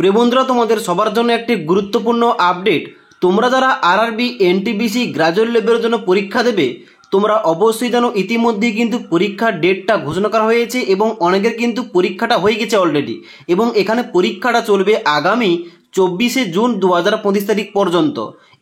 প্রিয় বন্ধুরা, তোমাদের সবার জন্য একটি গুরুত্বপূর্ণ আপডেট। তোমরা যারা আরআরবি এনটিপিসি গ্রাজুয়েট লেভেলের জন্য পরীক্ষা দেবে, তোমরা অবশ্যই জানো ইতিমধ্যেই কিন্তু পরীক্ষার ডেটটা ঘোষণা করা হয়েছে এবং অনেকের কিন্তু পরীক্ষাটা হয়ে গেছে অলরেডি। এবং এখানে পরীক্ষাটা চলবে আগামী 24শে জুন 2025 তারিখ পর্যন্ত।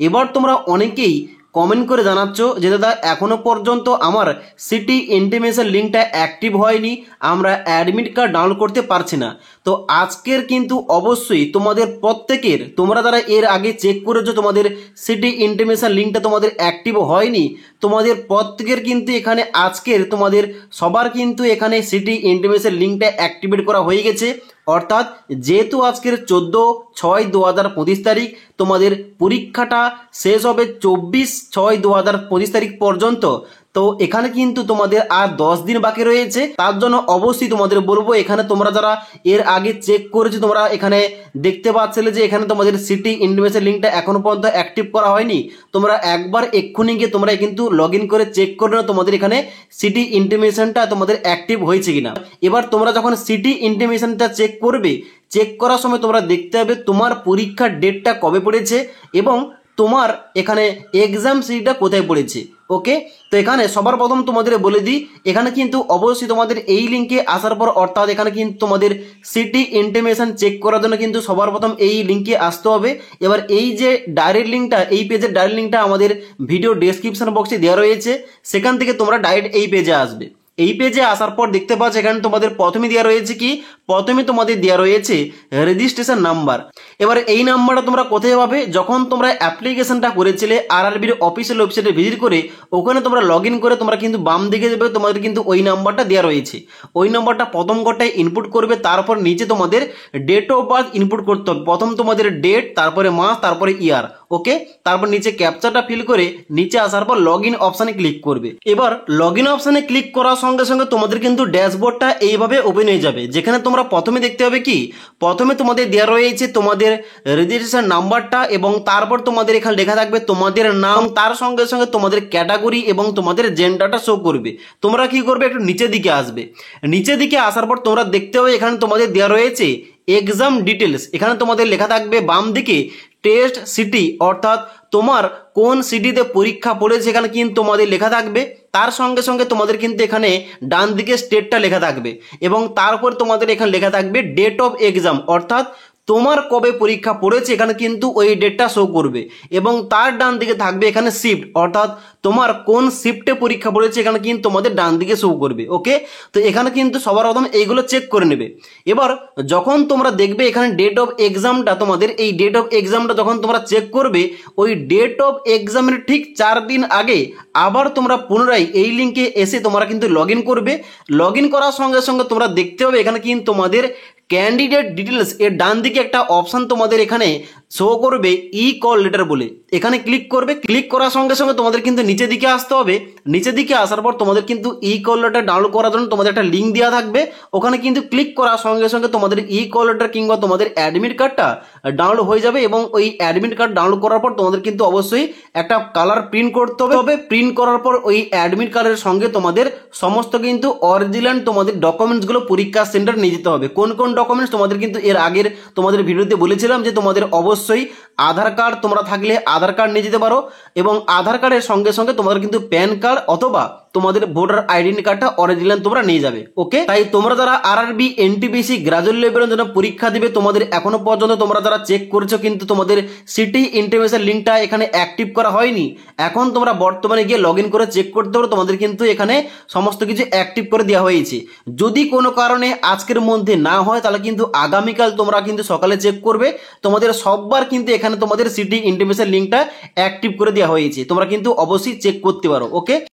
এবার তোমরা অনেকেই কমেন্ট করে জানাচ্ছ যে দাদা এখনো পর্যন্ত আমার সিটি ইন্টিমেশন লিঙ্কটা অ্যাক্টিভ হয়নি, আমরা অ্যাডমিট কার্ড ডাউনলোড করতে পারছি না। তো আজকের কিন্তু অবশ্যই তোমাদের প্রত্যেকের, তোমরা যারা এর আগে চেক করেছো তোমাদের সিটি ইন্টিমেশন লিঙ্কটা তোমাদের অ্যাক্টিভ হয়নি, তোমাদের প্রত্যেকের কিন্তু এখানে আজকের তোমাদের সবার কিন্তু এখানে সিটি ইন্টিমেশন লিঙ্কটা অ্যাক্টিভেট করা হয়ে গেছে। অর্থাৎ যেহেতু আজকের 14/6/2025 তারিখ, তোমাদের পরীক্ষাটা শেষ হবে 24/6/2025 তারিখ পর্যন্ত। তো এখানে কিন্তু তোমাদের আর 10 দিন বাকি রয়েছে। তার জন্য অবশ্যই তোমাদের বলবো, এখানে তোমরা যারা এর আগে চেক করেছো তোমরা এখানে দেখতে পাচ্ছিলে যে এখানে তোমাদের সিটি ইন্টিমেশন লিঙ্কটা এখনো পর্যন্ত অ্যাক্টিভ করা হয়নি। তোমরা একবার এক্ষুনি গিয়ে তোমরা কিন্তু লগ ইন করে চেক করে নাও তোমাদের এখানে সিটি ইন্টিমেশনটা তোমাদের অ্যাক্টিভ হয়েছে কিনা। এবার তোমরা যখন সিটি ইন্টিমেশনটা চেক করবে, চেক করার সময় তোমরা দেখতে হবে তোমার পরীক্ষার ডেটটা কবে পড়েছে এবং তোমার এখানে এক্সাম সিটিটা কোথায় পড়েছে। ওকে, তো এখানে সবার প্রথম তোমাদের বলে দিই, এখানে কিন্তু অবশ্যই তোমাদের এই লিঙ্কে আসার পর, অর্থাৎ এখানে কিন্তু তোমাদের সিটি ইন্টিমেশন চেক করার জন্য কিন্তু সবার প্রথম এই লিঙ্কে আসতে হবে। এবার এই যে ডাইরেক্ট লিঙ্কটা, এই পেজের ডাইরেক্ট লিঙ্কটা আমাদের ভিডিও ডেসক্রিপশন বক্সে দেওয়া রয়েছে, সেখান থেকে তোমরা ডাইরেক্ট এই পেজে আসবে। এই পেজে আসার পর দেখতে পাচ্ছ এখানে তোমাদের প্রথমে দেওয়া রয়েছে কি, প্রথমে তোমাদের দেওয়া রয়েছে রেজিস্ট্রেশন নাম্বার। এবার এই নাম্বারটা তোমরা কোথায় পাবে, যখন তোমরা অ্যাপ্লিকেশনটা করেছিলে আরআরবির অফিসিয়াল ওয়েবসাইটে ভিজিট করে ওখানে তোমরা লগ ইন করে তোমরা কিন্তু বাম দিকে যাবে, তোমাদের কিন্তু ওই নাম্বারটা দেওয়া রয়েছে। ওই নাম্বারটা প্রথম ঘরটায় ইনপুট করবে, তারপর নিচে তোমাদের ডেট অফ বার্থ ইনপুট করতে হবে। প্রথম তোমাদের ডেট, তারপরে মাস, তারপরে ইয়ার। ওকে, তারপর নিচে ক্যাপচারটা ফিল করে নিচে আসার পর লগ ইন অপশানে ক্লিক করবে। এবার লগ ইন অপশানে ক্লিক করার সঙ্গে সঙ্গে তোমাদের কিন্তু ড্যাশবোর্ডটা এইভাবে ওপেন হয়ে যাবে, যেখানে তোমরা প্রথমে দেখতে হবে কি, প্রথমে তোমাদের দেওয়া রয়েছে তোমাদের রেজিস্ট্রেশন নাম্বারটা এবং তারপর তোমাদের এখানে লেখা থাকবে তোমাদের নাম, তার সঙ্গে সঙ্গে তোমাদের ক্যাটাগরি এবং তোমাদের জেন্ডারটা শো করবে। তোমরা কি করবে, একটু নিচের দিকে আসবে। নিচের দিকে আসার পর তোমরা দেখতে হবে এখানে তোমাদের দেওয়া রয়েছে এক্সাম ডিটেলস। এখানে তোমাদের লেখা থাকবে বাম দিকে টেস্ট সিটি, অর্থাৎ তোমার কোন সিটিতে পরীক্ষা পড়েছে এখানে কিন্তু তোমাদের লেখা থাকবে। তার সঙ্গে সঙ্গে তোমাদের কিন্তু এখানে ডান দিকে স্টেটটা লেখা থাকবে এবং তারপর তোমাদের এখানে লেখা থাকবে ডেট অফ এক্সাম, অর্থাৎ তোমার কবে পরীক্ষা পড়েছে এখানে কিন্তু ওই ডেটটা শো করবে। এবং তার ডান দিকে থাকবে এখানে শিফট, অর্থাৎ তোমার কোন শিফটে পরীক্ষা পড়েছে এখানে কিন্তু তোমাদের ডান দিকে শো করবে। ওকে, তো এখানে কিন্তু সবার প্রথম এইগুলো চেক করে নেবে। এবার যখন তোমরা দেখবে এখানে ডেট অফ এক্সামটা, তোমাদের এই ডেট অফ এক্সামটা যখন তোমরা চেক করবে, ওই ডেট অফ এক্সামের ঠিক 4 দিন আগে আবার তোমরা পুনরায় এই লিঙ্কে এসে তোমরা কিন্তু লগ ইন করবে। লগ ইন করার সঙ্গে সঙ্গে তোমরা দেখতে হবে এখানে কিন্তু তোমাদের ক্যান্ডিডেট ডিটেলস এর ডান দিকে একটা অপশন তোমাদের এখানে শো করবে ই কল লেটার বলে। এখানে ক্লিক করবে। ক্লিক করার সঙ্গে সঙ্গে তোমাদের কিন্তু নিচের দিকে আসতে হবে। নিচের দিকে আসার পর তোমাদের কিন্তু ই কল লেটার ডাউনলোড করার জন্য তোমাদের একটা লিঙ্ক দেওয়া থাকবে। ওখানে কিন্তু ক্লিক করার সঙ্গে সঙ্গে তোমাদের ই কল লেটার কিংবা তোমাদের অ্যাডমিট কার্ডটা ডাউনলোড হয়ে যাবে এবং ওই অ্যাডমিট কার্ড ডাউনলোড করার পর তোমাদের কিন্তু অবশ্যই একটা কালার প্রিন্ট করতে হবে। তবে প্রিন্ট করার পর ওই অ্যাডমিট কার্ডের সঙ্গে তোমাদের সমস্ত কিন্তু অরিজিনাল তোমাদের ডকুমেন্টসগুলো পরীক্ষা সেন্টার নিয়ে যেতে হবে। কোন কোন ডকুমেন্টস তোমাদের কিন্তু এর আগের তোমাদের ভিডিওতে বলেছিলাম যে তোমাদের অবশ্যই আধার কার্ড তোমরা থাকলে আধার কার্ড নিয়ে যেতে পারো এবং আধার কার্ডের সঙ্গে সঙ্গে তোমাদের কিন্তু প্যান কার্ড অথবা তোমাদের ভোটার আইডেন্টি কার্ডটা অরিজিনাল তোমরা নিয়ে যাবে। ওকে, তাই তোমরা যারা আরআরবি এনটিপিসি গ্রাজুয়েট লেভেলের জন্য পরীক্ষা দিবে, তোমাদের এখনো পর্যন্ত তোমরা যারা চেক করেছো কিন্তু তোমাদের সিটি ইন্টিমেশন লিঙ্কটা এখানে অ্যাক্টিভ করা হয়নি, এখন তোমরা বর্তমানে গিয়ে লগ ইন করে চেক করতে পারো। তোমাদের কিন্তু এখানে সমস্ত কিছু অ্যাক্টিভ করে দেওয়া হয়েছে। যদি কোনো কারণে আজকের মধ্যে না হয় তাহলে কিন্তু আগামীকাল তোমরা কিন্তু সকালে চেক করবে, তোমাদের সববার কিন্তু এখানে তোমাদের সিটি ইন্টিমেশন লিঙ্কটা অ্যাক্টিভ করে দেওয়া হয়েছে। তোমরা কিন্তু অবশ্যই চেক করতে পারো। ওকে।